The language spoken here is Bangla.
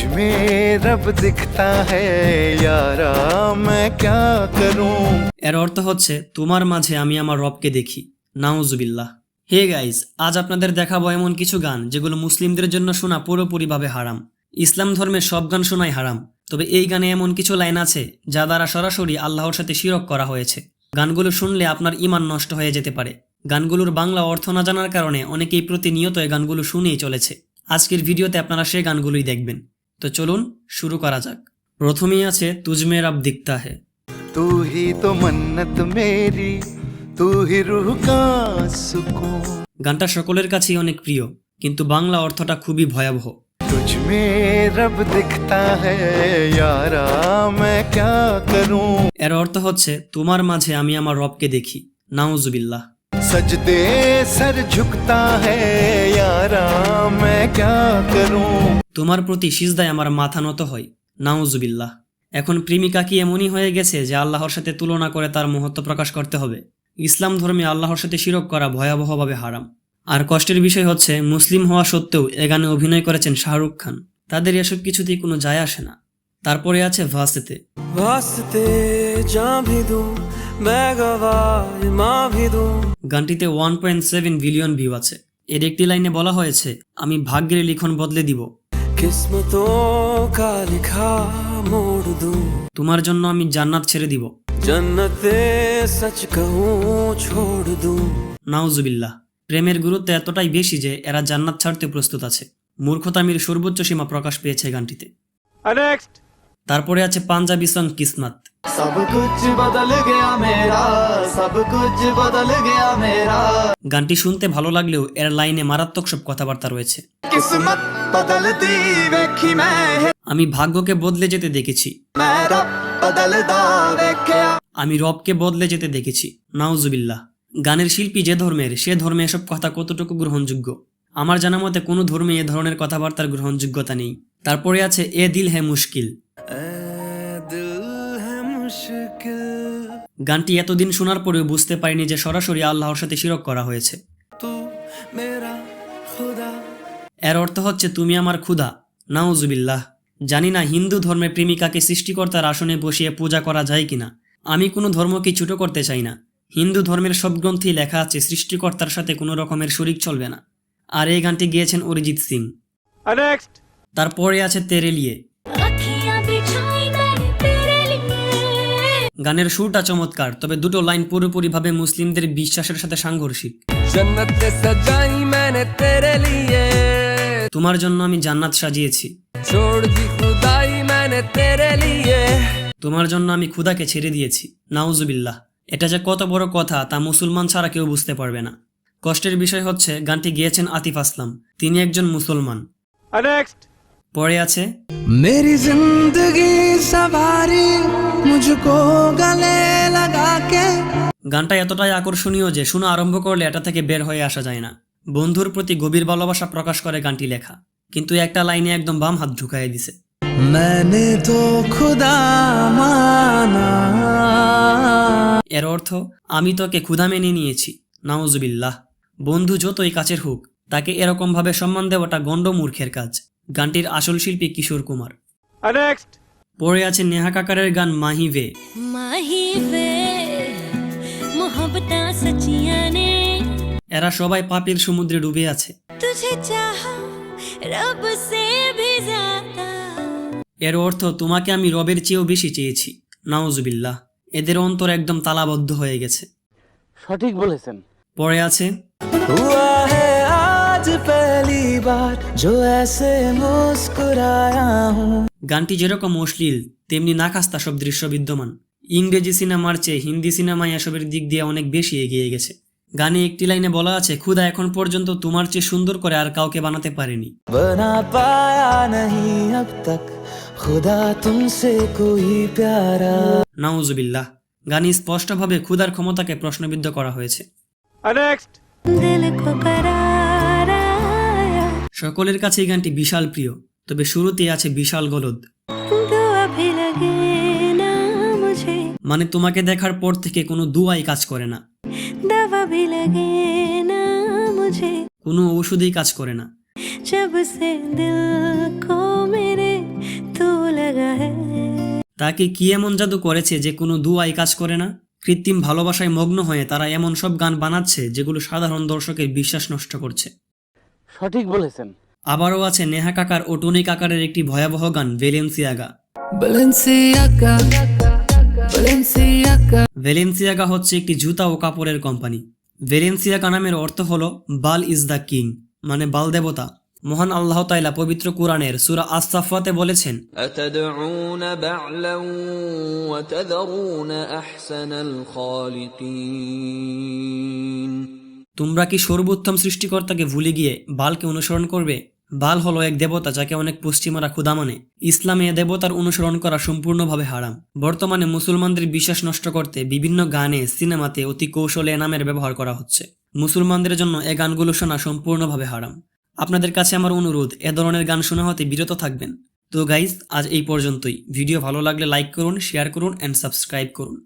में रब दिखता है यारा मैं क्या करूं। এর অর্থ হচ্ছে তোমার মাঝে আমি আমার রবকে দেখি। নাউজুবিল্লাহ। হে গাইজ, আজ আপনাদের দেখাবো এমন কিছু গান যেগুলো মুসলিমদের জন্য শোনা পুরোপুরিভাবে হারাম। ইসলাম ধর্মের সব গান শোনাই হারাম, তবে এই গানে এমন কিছু লাইন আছে যা দ্বারা সরাসরি আল্লাহর সাথে শিরক করা হয়েছে। গানগুলো শুনলে আপনার ঈমান নষ্ট হয়ে যেতে পারে। গানগুলোর বাংলা অর্থ না জানার কারণে অনেকেই প্রতিনিয়ত এই গানগুলো শুনেই চলেছে। আজকের ভিডিওতে আপনারা সেই গানগুলোই দেখবেন। তো চলুন শুরু করা যাক। প্রথমেই আছে তুজমে রব দিখতা হে। तू ही तो मन्नत मेरी तू ही रूह का सुकून। গানটা সকলের কাছেই অনেক প্রিয়, কিন্তু বাংলা অর্থটা খুবই ভয়াবহ। तुझ में रब दिखता है यारा मैं क्या करूं। এর অর্থ হচ্ছে তোমার মাঝে আমি আমার রবকে দেখি। নাউজুবিল্লাহ। सजदे सर झुकता है यारा मैं क्या करूं। তোমার প্রতি সিজদায় আমার মাথা নত হয়। নাউজুবিল্লাহ। এখন প্রেমিকা কি এমনই হয়ে গেছে যে আল্লাহর সাথে তুলনা করে তার মহত্ব প্রকাশ করতে হবে? ইসলাম ধর্মে আল্লাহর সাথে শিরক করা ভয়াবহভাবে হারাম। আর কষ্টের বিষয় হচ্ছে, মুসলিম হওয়া সত্ত্বেও এ গানে অভিনয় করেছেন শাহরুখ খান। তাদের এসব কিছুতেই কোনো যায় আসে না। তারপরে আছে ভাসতে। গানটিতে 1.7 বিলিয়ন ভিউ আছে। এর একটি লাইনে বলা হয়েছে, আমি ভাগ্যের লিখন বদলে দিব, তোমার জন্য আমি জান্নাত ছেড়ে দিব। নাউজুবিল্লাহ। প্রেমের গুরুত্ব এতটাই বেশি যে এরা জান্নাত ছাড়তে প্রস্তুত আছে। মূর্খতামির সর্বোচ্চ সীমা প্রকাশ পেয়েছে গানটিতে। তারপরে আছে পাঞ্জাবি সং কিসমত। গানটি শুনতে ভালো লাগলেও এর লাইনে মারাত্মক সব কথাবার্তা রয়েছে। আমি ভাগ্যকে বদলে যেতে দেখেছি, আমি রবকে বদলে যেতে দেখেছি। নাউজুবিল্লাহ। গানের শিল্পী যে ধর্মের, সে ধর্মে এসব কথা কতটুকু গ্রহণযোগ্য? আমার জানা মতে কোনো ধর্মে এ ধরনের কথাবার্তার গ্রহণযোগ্যতা নেই। তারপরে আছে এ দিল হে মুশকিল। গানটি এতদিন শোনার পরেও বুঝতে পারিনি যে সরাসরি আল্লাহর সাথে শিরক করা হয়েছে। এর অর্থ হচ্ছে তুমি আমার ক্ষুধা। নাউজুবিল্লাহ। জানি না হিন্দু ধর্মের প্রেমিকাকে সৃষ্টিকর্তার আসনে বসিয়ে পূজা করা যায় কিনা। আমি কোনো ধর্মকে ছোট করতে চাই না। হিন্দু ধর্মের সব গ্রন্থেই লেখা আছে সৃষ্টিকর্তার সাথে কোনো রকমের শরিক চলবে না। আর এই গানটি গেয়েছেন অরিজিৎ সিং। তারপরে আছে তেরে লিয়ে। গানের সুরটা চমৎকার, তবে দুটো লাইন পুরোপুরিভাবে মুসলিমদের বিশ্বাসের সাথে সাংঘর্ষিক। তোমার জন্য আমি জান্নাত সাজিয়েছি, তোমার জন্য আমি খুদাকে ছেড়ে দিয়েছি। নাউজুবিল্লাহ। এটা যে কত বড় কথা তা মুসলমান ছাড়া কেউ বুঝতে পারবে না। কষ্টের বিষয় হচ্ছে, গানটি গেয়েছেন আতিফ আসলাম। তিনি একজন মুসলমান। পরে আছে মেরি জিন্দেগি সওয়ারি মুঝকো গলে লাগাকে। গানটা এতটাই আকর্ষণীয় যে শোনা আরম্ভ করলে এটা থেকে বের হয়ে আসা যায় না। বন্ধুর প্রতি গভীর ভালোবাসা প্রকাশ করে গানটি লেখা, কিন্তু একটা লাইনে একদম বাম হাত ঢুকাই দিছে। मैंने तो खुदा माना। এর অর্থ, আমি তোকে ক্ষুধা মেনে নিয়েছি। নাউজুবিল্লাহ। বন্ধু যতই কাছের হোক, তাকে এরকম ভাবে সম্মান দেওয়াটা গন্ড মূর্খের কাজ। গানটির আসল শিল্পী কিশোর কুমার। পরে আছে নেহা কাকারের গান মাহি বে। এরা সবাই পাপের সমুদ্রে ডুবে আছে। এর অর্থ, তোমাকে আমি রবের চেয়েও বেশি চেয়েছি। নাউজুবিল্লাহ। এদের অন্তর একদম তালাবদ্ধ হয়ে গেছে। সঠিক বলেছেন। পরে আছে গানটি যেরকম অশ্লীল, তেমনি নাকাস্তা সব দৃশ্য বিদ্যমান। ইংরেজি সিনেমার চেয়ে হিন্দি সিনেমায় এসবের দিক দিয়ে অনেক বেশি এগিয়ে গেছে। গানে একটি লাইনে বলা আছে, খুদা এখন পর্যন্ত তোমার চেয়ে সুন্দর করে আর কাউকে বানাতে পারেনি। নাউজুবিল্লাহ। গানে স্পষ্টভাবে খুদার ক্ষমতাকে প্রশ্নবিদ্ধ করা হয়েছে। সকলের কাছে এই গানটি বিশাল প্রিয়, তবে শুরুতে আছে বিশাল গলদ। মানে তোমাকে দেখার পর থেকে কোনো দুয়াই কাজ করে না, কোনো ঔষধই কাজ করে না। তাকে কি এমন জাদু করেছে যে কোনো দুয়াই কাজ করে না? কৃত্রিম ভালোবাসায় মগ্ন হয়ে তারা এমন সব গান বানাচ্ছে যেগুলো সাধারণ দর্শকের বিশ্বাস নষ্ট করছে। সঠিক বলেছেন। আবারও আছে নেহা কাকার ও টনি কাকারের একটি ভয়াবহ গান ভ্যালেন্সিয়াগা। ভ্যালেন্সিয়াগা হচ্ছে একটি জুতা ও কাপড়ের কোম্পানি। ভ্যালেন্সিয়াগা নামের অর্থ হলো বাল ইজ দ্য কিং, মানে বাল দেবতা। মহান আল্লাহ তাআলা পবিত্র কোরআনের সূরা আস-সাফফাতে বলেছেন, أتدعون بعلا وتذرون أحسن الخالقين। তোমরা কি সর্বোত্তম সৃষ্টিকর্তাকে ভুলে গিয়ে বালকে অনুসরণ করবে? বাল হলো এক দেবতা যাকে অনেক পশ্চিমারা খোদা মানে। ইসলামে এ দেবতার অনুসরণ করা সম্পূর্ণভাবে হারাম। বর্তমানে মুসলমানদের বিশ্বাস নষ্ট করতে বিভিন্ন গানে, সিনেমাতে অতি কৌশলে এ নামের ব্যবহার করা হচ্ছে। মুসলমানদের জন্য এ গানগুলো শোনা সম্পূর্ণভাবে হারাম। আপনাদের কাছে আমার অনুরোধ, এ ধরনের গান শোনা হতে বিরত থাকবেন। তো গাইজ, আজ এই পর্যন্তই। ভিডিও ভালো লাগলে লাইক করুন, শেয়ার করুন অ্যান্ড সাবস্ক্রাইব করুন।